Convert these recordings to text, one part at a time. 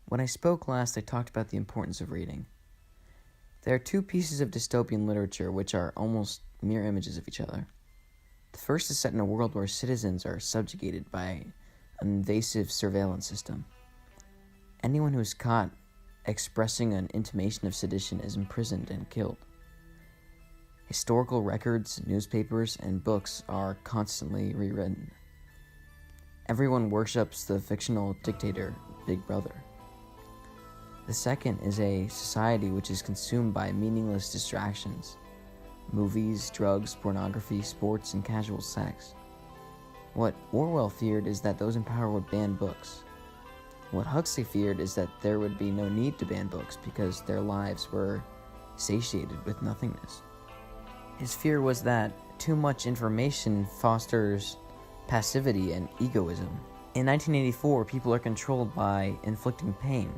When I spoke last, I talked about the importance of reading. There are two pieces of dystopian literature which are almost mirror images of each other. The first is set in a world where citizens are subjugated by an invasive surveillance system. Anyone who is caught expressing an intimation of sedition is imprisoned and killed. Historical records, newspapers, and books are constantly rewritten. Everyone worships the fictional dictator, Big Brother. The second is a society which is consumed by meaningless distractions: movies, drugs, pornography, sports, and casual sex. What Orwell feared is that those in power would ban books. What Huxley feared is that there would be no need to ban books because their lives were satiated with nothingness. His fear was that too much information fosters passivity and egoism. In 1984, people are controlled by inflicting pain.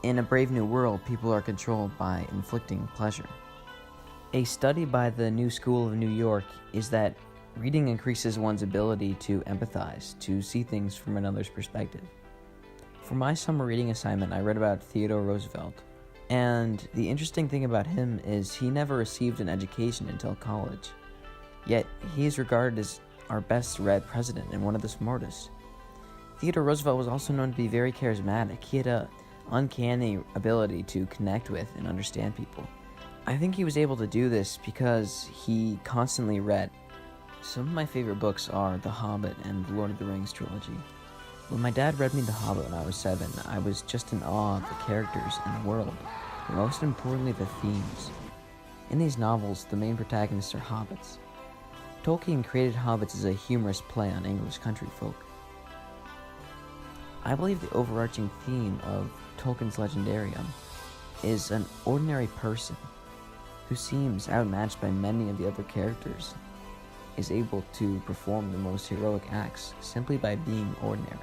In A Brave New World, people are controlled by inflicting pleasure. A study by the New School of New York is that reading increases one's ability to empathize, to see things from another's perspective. For my summer reading assignment, I read about Theodore Roosevelt. And the interesting thing about him is he never received an education until college. Yet he is regarded as our best read president and one of the smartest. Theodore Roosevelt was also known to be very charismatic. He had an uncanny ability to connect with and understand people. I think he was able to do this because he constantly read. Some of my favorite books are The Hobbit and the Lord of the Rings trilogy. When my dad read me The Hobbit when I was 7, I was just in awe of the characters and the world, but most importantly the themes. In these novels, the main protagonists are hobbits. Tolkien created hobbits as a humorous play on English country folk. I believe the overarching theme of Tolkien's Legendarium is an ordinary person who seems outmatched by many of the other characters is able to perform the most heroic acts simply by being ordinary.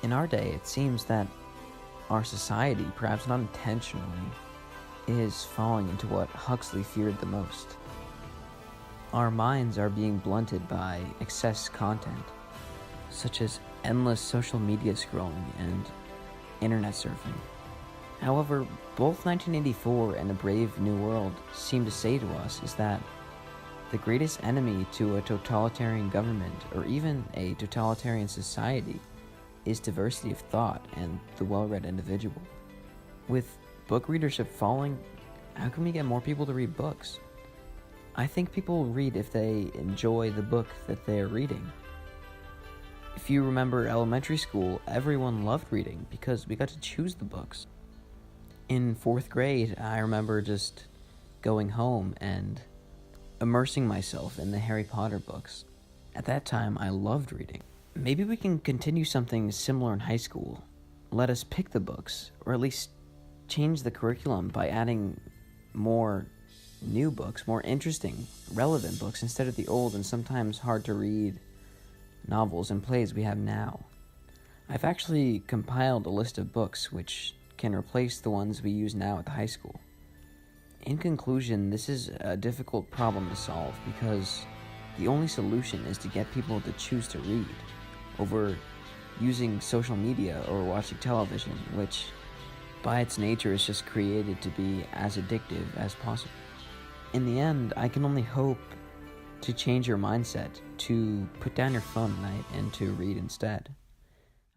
In our day, it seems that our society, perhaps not intentionally, is falling into what Huxley feared the most. Our minds are being blunted by excess content, such as endless social media scrolling and internet surfing. However, both 1984 and A Brave New World seem to say to us is that the greatest enemy to a totalitarian government or even a totalitarian society is diversity of thought and the well-read individual. With book readership falling, how can we get more people to read books? I think people will read if they enjoy the book that they are reading. If you remember elementary school, everyone loved reading because we got to choose the books. In 4th grade, I remember just going home and immersing myself in the Harry Potter books. At that time, I loved reading. Maybe we can continue something similar in high school. Let us pick the books, or at least change the curriculum by adding more new books, more interesting, relevant books, instead of the old and sometimes hard to read novels and plays we have now. I've actually compiled a list of books which can replace the ones we use now at the high school. In conclusion, this is a difficult problem to solve because the only solution is to get people to choose to read over using social media or watching television, which by its nature is just created to be as addictive as possible. In the end, I can only hope to change your mindset to put down your phone at night and to read instead.